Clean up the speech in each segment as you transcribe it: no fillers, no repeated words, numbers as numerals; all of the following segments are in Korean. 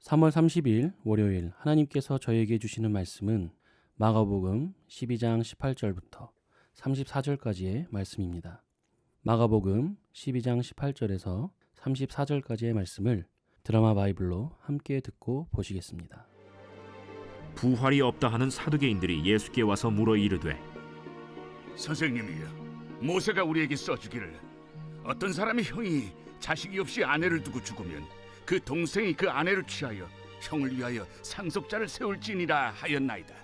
3월 30일 월요일 하나님께서 저에게 주시는 말씀은 마가복음 12장 18절부터 34절까지의 말씀입니다. 마가복음 12장 18절에서 34절까지의 말씀을 드라마 바이블로 함께 듣고 보시겠습니다. 부활이 없다 하는 사두개인들이 예수께 와서 물어 이르되, 선생님이여, 모세가 우리에게 써주기를 어떤 사람의 형이 자식이 없이 아내를 두고 죽으면 그 동생이 그 아내를 취하여 형을 위하여 상속자를 세울지니라 하였나이다.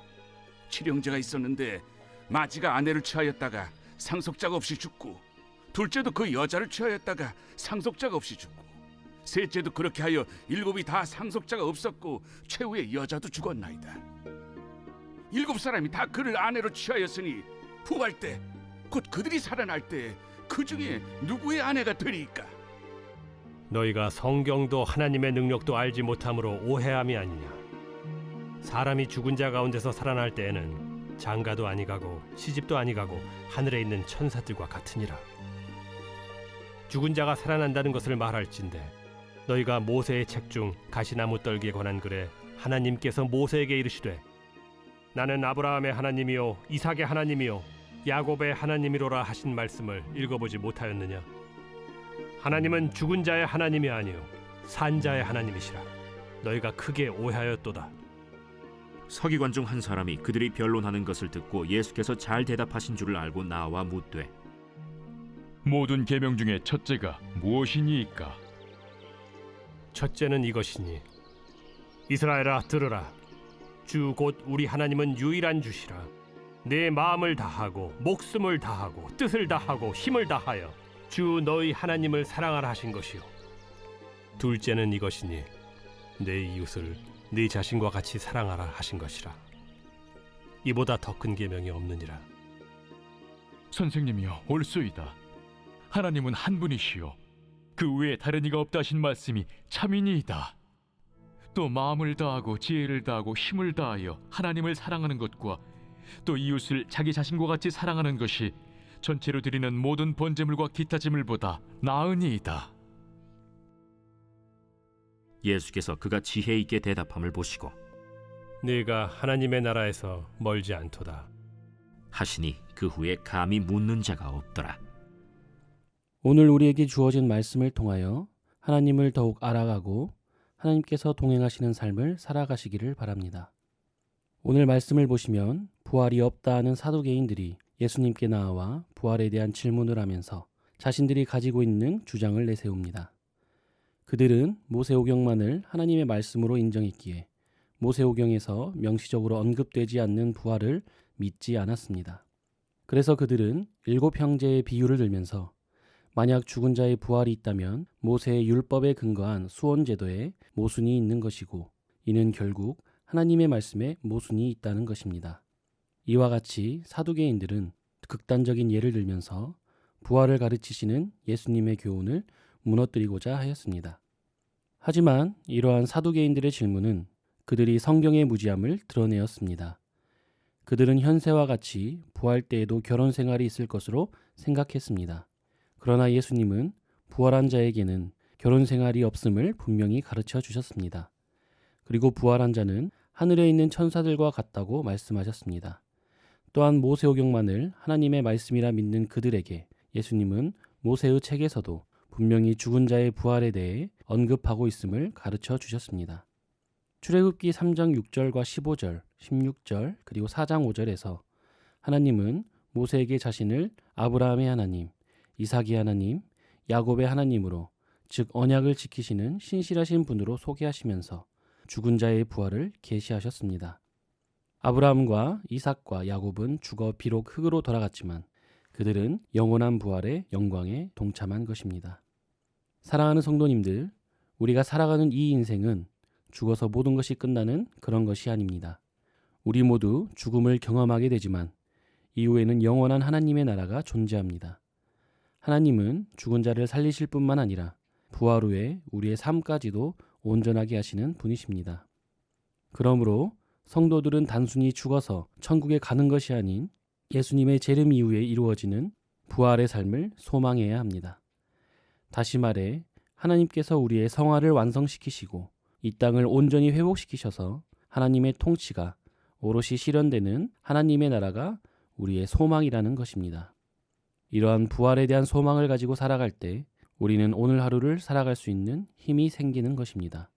칠형제가 있었는데 마지가 아내를 취하였다가 상속자가 없이 죽고, 둘째도 그 여자를 취하였다가 상속자가 없이 죽고, 셋째도 그렇게 하여 일곱이 다 상속자가 없었고 최후의 여자도 죽었나이다. 일곱 사람이 다 그를 아내로 취하였으니 부활 때 곧 그들이 살아날 때 그 중에 누구의 아내가 되리이까? 너희가 성경도 하나님의 능력도 알지 못함으로 오해함이 아니냐. 사람이 죽은 자 가운데서 살아날 때에는 장가도 아니가고 시집도 아니가고 하늘에 있는 천사들과 같으니라. 죽은 자가 살아난다는 것을 말할진대 너희가 모세의 책 중 가시나무 떨기에 관한 글에 하나님께서 모세에게 이르시되 나는 아브라함의 하나님이요 이삭의 하나님이요 야곱의 하나님이로라 하신 말씀을 읽어보지 못하였느냐. 하나님은 죽은 자의 하나님이 아니요 산 자의 하나님이시라. 너희가 크게 오해하였도다. 서기관 중 한 사람이 그들이 변론하는 것을 듣고 예수께서 잘 대답하신 줄을 알고 나와 묻되, 모든 계명 중에 첫째가 무엇이니이까? 첫째는 이것이니 이스라엘아 들으라. 주 곧 우리 하나님은 유일한 주시라. 내 마음을 다하고 목숨을 다하고 뜻을 다하고 힘을 다하여 주 너희 하나님을 사랑하라 하신 것이요. 둘째는 이것이니 내 이웃을 네 자신과 같이 사랑하라 하신 것이라. 이보다 더 큰 계명이 없느니라. 선생님이여 옳소이다. 하나님은 한 분이시요 그 외에 다른 이가 없다 하신 말씀이 참이니이다. 또 마음을 다하고 지혜를 다하고 힘을 다하여 하나님을 사랑하는 것과 또 이웃을 자기 자신과 같이 사랑하는 것이 전체로 드리는 모든 번제물과 기타 제물보다 나으니이다. 예수께서 그가 지혜 있게 대답함을 보시고 네가 하나님의 나라에서 멀지 않도다 하시니 그 후에 감히 묻는 자가 없더라. 오늘 우리에게 주어진 말씀을 통하여 하나님을 더욱 알아가고 하나님께서 동행하시는 삶을 살아가시기를 바랍니다. 오늘 말씀을 보시면 부활이 없다 하는 사두개인들이 예수님께 나와 부활에 대한 질문을 하면서 자신들이 가지고 있는 주장을 내세웁니다. 그들은 모세오경만을 하나님의 말씀으로 인정했기에 모세오경에서 명시적으로 언급되지 않는 부활을 믿지 않았습니다. 그래서 그들은 7형제의 비유를 들면서 만약 죽은 자의 부활이 있다면 모세의 율법에 근거한 수원제도에 모순이 있는 것이고 이는 결국 하나님의 말씀에 모순이 있다는 것입니다. 이와 같이 사두개인들은 극단적인 예를 들면서 부활을 가르치시는 예수님의 교훈을 무너뜨리고자 하였습니다. 하지만 이러한 사두개인들의 질문은 그들이 성경의 무지함을 드러내었습니다. 그들은 현세와 같이 부활 때에도 결혼 생활이 있을 것으로 생각했습니다. 그러나 예수님은 부활한 자에게는 결혼 생활이 없음을 분명히 가르쳐 주셨습니다. 그리고 부활한 자는 하늘에 있는 천사들과 같다고 말씀하셨습니다. 또한 모세오경만을 하나님의 말씀이라 믿는 그들에게 예수님은 모세의 책에서도 분명히 죽은 자의 부활에 대해 언급하고 있음을 가르쳐 주셨습니다. 출애굽기 3장 6절과 15절, 16절, 그리고 4장 5절에서 하나님은 모세에게 자신을 아브라함의 하나님, 이삭의 하나님, 야곱의 하나님으로 즉 언약을 지키시는 신실하신 분으로 소개하시면서 죽은 자의 부활을 계시하셨습니다. 아브라함과 이삭과 야곱은 죽어 비록 흙으로 돌아갔지만 그들은 영원한 부활의 영광에 동참한 것입니다. 사랑하는 성도님들, 우리가 살아가는 이 인생은 죽어서 모든 것이 끝나는 그런 것이 아닙니다. 우리 모두 죽음을 경험하게 되지만 이후에는 영원한 하나님의 나라가 존재합니다. 하나님은 죽은 자를 살리실 뿐만 아니라 부활 후에 우리의 삶까지도 온전하게 하시는 분이십니다. 그러므로 성도들은 단순히 죽어서 천국에 가는 것이 아닌 예수님의 재림 이후에 이루어지는 부활의 삶을 소망해야 합니다. 다시 말해 하나님께서 우리의 성화를 완성시키시고 이 땅을 온전히 회복시키셔서 하나님의 통치가 오롯이 실현되는 하나님의 나라가 우리의 소망이라는 것입니다. 이러한 부활에 대한 소망을 가지고 살아갈 때 우리는 오늘 하루를 살아갈 수 있는 힘이 생기는 것입니다.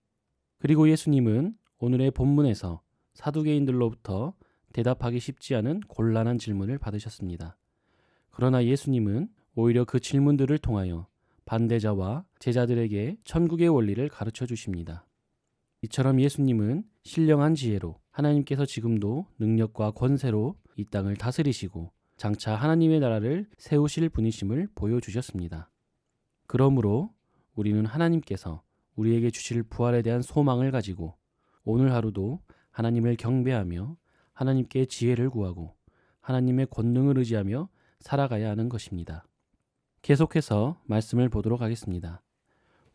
그리고 예수님은 오늘의 본문에서 사두개인들로부터 대답하기 쉽지 않은 곤란한 질문을 받으셨습니다. 그러나 예수님은 오히려 그 질문들을 통하여 반대자와 제자들에게 천국의 원리를 가르쳐 주십니다. 이처럼 예수님은 신령한 지혜로 하나님께서 지금도 능력과 권세로 이 땅을 다스리시고 장차 하나님의 나라를 세우실 분이심을 보여주셨습니다. 그러므로 우리는 하나님께서 우리에게 주실 부활에 대한 소망을 가지고 오늘 하루도 하나님을 경배하며 하나님께 지혜를 구하고 하나님의 권능을 의지하며 살아가야 하는 것입니다. 계속해서 말씀을 보도록 하겠습니다.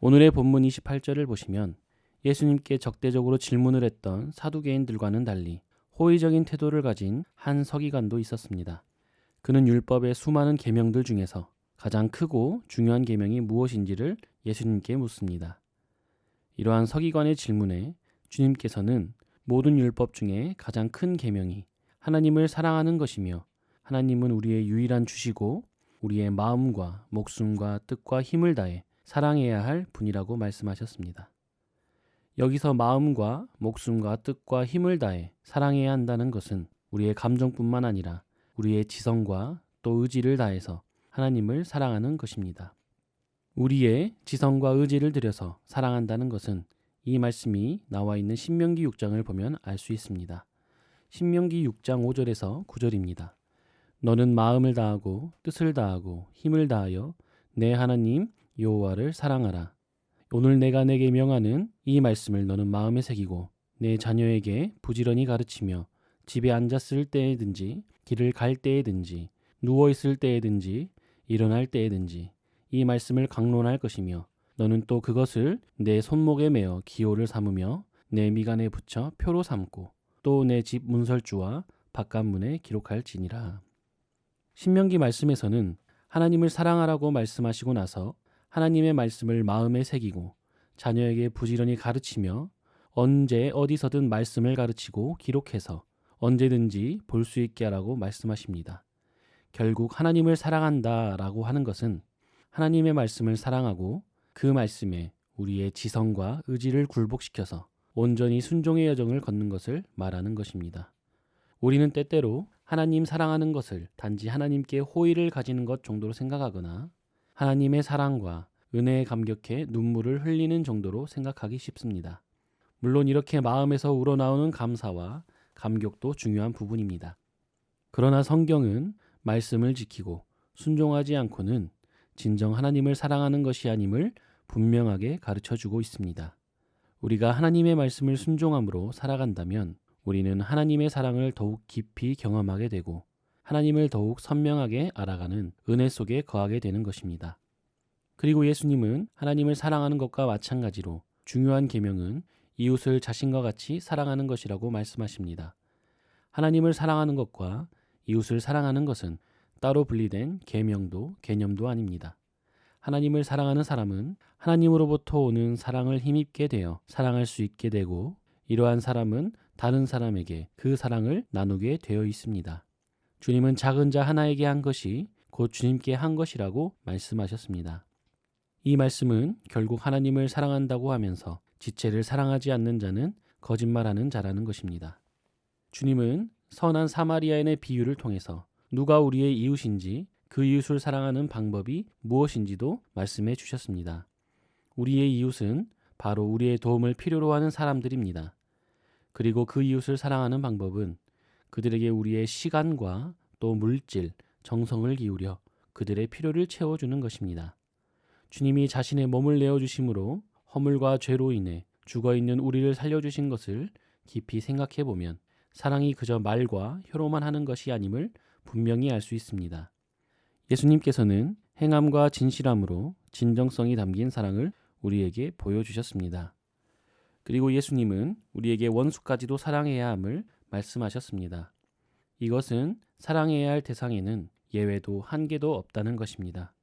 오늘의 본문 28절을 보시면 예수님께 적대적으로 질문을 했던 사두개인들과는 달리 호의적인 태도를 가진 한 서기관도 있었습니다. 그는 율법의 수많은 계명들 중에서 가장 크고 중요한 계명이 무엇인지를 예수님께 묻습니다. 이러한 서기관의 질문에 주님께서는 모든 율법 중에 가장 큰 계명이 하나님을 사랑하는 것이며 하나님은 우리의 유일한 주시고 우리의 마음과 목숨과 뜻과 힘을 다해 사랑해야 할 분이라고 말씀하셨습니다. 여기서 마음과 목숨과 뜻과 힘을 다해 사랑해야 한다는 것은 우리의 감정뿐만 아니라 우리의 지성과 또 의지를 다해서 하나님을 사랑하는 것입니다. 우리의 지성과 의지를 들여서 사랑한다는 것은 이 말씀이 나와 있는 신명기 6장을 보면 알 수 있습니다. 신명기 6장 5절에서 9절입니다. 너는 마음을 다하고 뜻을 다하고 힘을 다하여 내 하나님 여호와를 사랑하라. 오늘 내가 내게 명하는 이 말씀을 너는 마음에 새기고 내 자녀에게 부지런히 가르치며 집에 앉았을 때에든지 길을 갈 때에든지 누워 있을 때에든지 일어날 때에든지 이 말씀을 강론할 것이며 너는 또 그것을 내 손목에 매어 기호를 삼으며 내 미간에 붙여 표로 삼고 또 내 집 문설주와 바깥문에 기록할지니라. 신명기 말씀에서는 하나님을 사랑하라고 말씀하시고 나서 하나님의 말씀을 마음에 새기고 자녀에게 부지런히 가르치며 언제 어디서든 말씀을 가르치고 기록해서 언제든지 볼 수 있게 하라고 말씀하십니다. 결국 하나님을 사랑한다라고 하는 것은 하나님의 말씀을 사랑하고 그 말씀에 우리의 지성과 의지를 굴복시켜서 온전히 순종의 여정을 걷는 것을 말하는 것입니다. 우리는 때때로 하나님 사랑하는 것을 단지 하나님께 호의를 가지는 것 정도로 생각하거나 하나님의 사랑과 은혜에 감격해 눈물을 흘리는 정도로 생각하기 쉽습니다. 물론 이렇게 마음에서 우러나오는 감사와 감격도 중요한 부분입니다. 그러나 성경은 말씀을 지키고 순종하지 않고는 진정 하나님을 사랑하는 것이 아님을 분명하게 가르쳐주고 있습니다. 우리가 하나님의 말씀을 순종함으로 살아간다면 우리는 하나님의 사랑을 더욱 깊이 경험하게 되고 하나님을 더욱 선명하게 알아가는 은혜 속에 거하게 되는 것입니다. 그리고 예수님은 하나님을 사랑하는 것과 마찬가지로 중요한 계명은 이웃을 자신과 같이 사랑하는 것이라고 말씀하십니다. 하나님을 사랑하는 것과 이웃을 사랑하는 것은 따로 분리된 계명도 개념도 아닙니다. 하나님을 사랑하는 사람은 하나님으로부터 오는 사랑을 힘입게 되어 사랑할 수 있게 되고 이러한 사람은 다른 사람에게 그 사랑을 나누게 되어 있습니다. 주님은 작은 자 하나에게 한 것이 곧 주님께 한 것이라고 말씀하셨습니다. 이 말씀은 결국 하나님을 사랑한다고 하면서 지체를 사랑하지 않는 자는 거짓말하는 자라는 것입니다. 주님은 선한 사마리아인의 비유를 통해서 누가 우리의 이웃인지 그 이웃을 사랑하는 방법이 무엇인지도 말씀해 주셨습니다. 우리의 이웃은 바로 우리의 도움을 필요로 하는 사람들입니다. 그리고 그 이웃을 사랑하는 방법은 그들에게 우리의 시간과 또 물질, 정성을 기울여 그들의 필요를 채워주는 것입니다. 주님이 자신의 몸을 내어주심으로 허물과 죄로 인해 죽어있는 우리를 살려주신 것을 깊이 생각해 보면 사랑이 그저 말과 혀로만 하는 것이 아님을 분명히 알 수 있습니다. 예수님께서는 행함과 진실함으로 진정성이 담긴 사랑을 우리에게 보여주셨습니다. 그리고 예수님은 우리에게 원수까지도 사랑해야 함을 말씀하셨습니다. 이것은 사랑해야 할 대상에는 예외도 한계도 없다는 것입니다.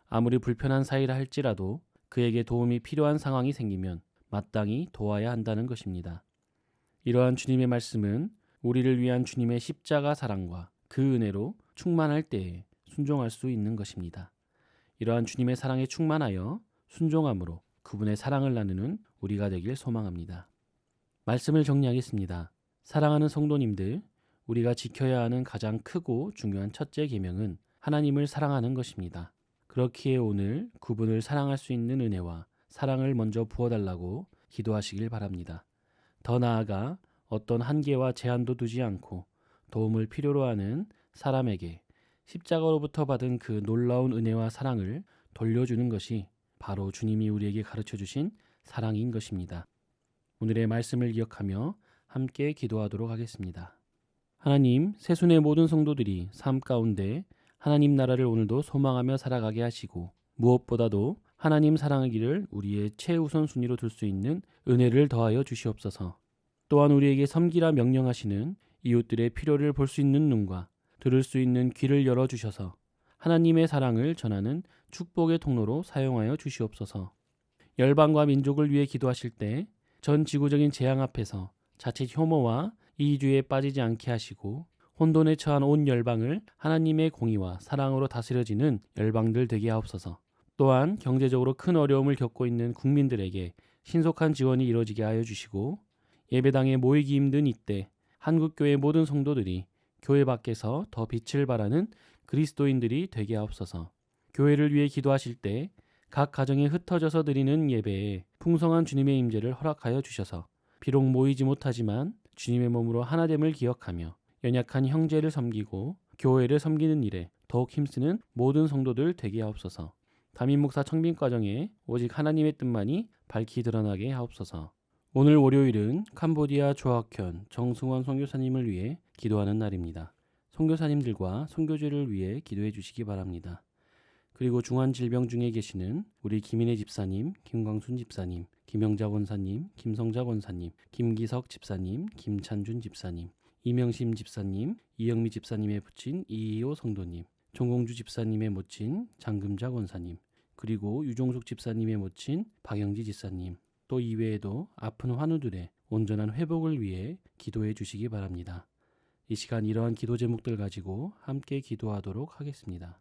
아무리 불편한 사이라 할지라도 그에게 도움이 필요한 상황이 생기면 마땅히 도와야 한다는 것입니다. 이러한 주님의 말씀은 우리를 위한 주님의 십자가 사랑과 그 은혜로 충만할 때에 순종할 수 있는 것입니다. 이러한 주님의 사랑에 충만하여 순종함으로 그분의 사랑을 나누는 우리가 되길 소망합니다. 말씀을 정리하겠습니다. 사랑하는 성도님들, 우리가 지켜야 하는 가장 크고 중요한 첫째 계명은 하나님을 사랑하는 것입니다. 그렇기에 오늘 그분을 사랑할 수 있는 은혜와 사랑을 먼저 부어달라고 기도하시길 바랍니다. 더 나아가 어떤 한계와 제한도 두지 않고 도움을 필요로 하는 사람에게 십자가로부터 받은 그 놀라운 은혜와 사랑을 돌려주는 것이 바로 주님이 우리에게 가르쳐 주신 사랑인 것입니다. 오늘의 말씀을 기억하며 함께 기도하도록 하겠습니다. 하나님, 새순의 모든 성도들이 삶 가운데 하나님 나라를 오늘도 소망하며 살아가게 하시고 무엇보다도 하나님 사랑하기를 우리의 최우선 순위로 둘 수 있는 은혜를 더하여 주시옵소서. 또한 우리에게 섬기라 명령하시는 이웃들의 필요를 볼 수 있는 눈과 들을 수 있는 귀를 열어주셔서 하나님의 사랑을 전하는 축복의 통로로 사용하여 주시옵소서. 열방과 민족을 위해 기도하실 때 전 지구적인 재앙 앞에서 자칫 혐오와 이주에 빠지지 않게 하시고 혼돈에 처한 온 열방을 하나님의 공의와 사랑으로 다스려지는 열방들 되게 하옵소서. 또한 경제적으로 큰 어려움을 겪고 있는 국민들에게 신속한 지원이 이루어지게 하여 주시고 예배당에 모이기 힘든 이때 한국교회 모든 성도들이 교회 밖에서 더 빛을 발하는 그리스도인들이 되게 하옵소서. 교회를 위해 기도하실 때 각 가정에 흩어져서 드리는 예배에 풍성한 주님의 임재를 허락하여 주셔서 비록 모이지 못하지만 주님의 몸으로 하나됨을 기억하며 연약한 형제를 섬기고 교회를 섬기는 일에 더욱 힘쓰는 모든 성도들 되게 하옵소서. 담임 목사 청빙 과정에 오직 하나님의 뜻만이 밝히 드러나게 하옵소서. 오늘 월요일은 캄보디아 조학현 정승원 선교사님을 위해 기도하는 날입니다. 선교사님들과 선교주를 위해 기도해 주시기 바랍니다. 그리고 중환 질병 중에 계시는 우리 김인혜 집사님, 김광순 집사님, 김영자 권사님, 김성자 권사님, 김기석 집사님, 김찬준 집사님, 이명심 집사님, 이영미 집사님의 부친 이희호 성도님, 정공주 집사님의 모친 장금자 권사님, 그리고 유종숙 집사님의 모친 박영지 집사님, 또 이외에도 아픈 환우들의 온전한 회복을 위해 기도해 주시기 바랍니다. 이 시간 이러한 기도 제목들 가지고 함께 기도하도록 하겠습니다.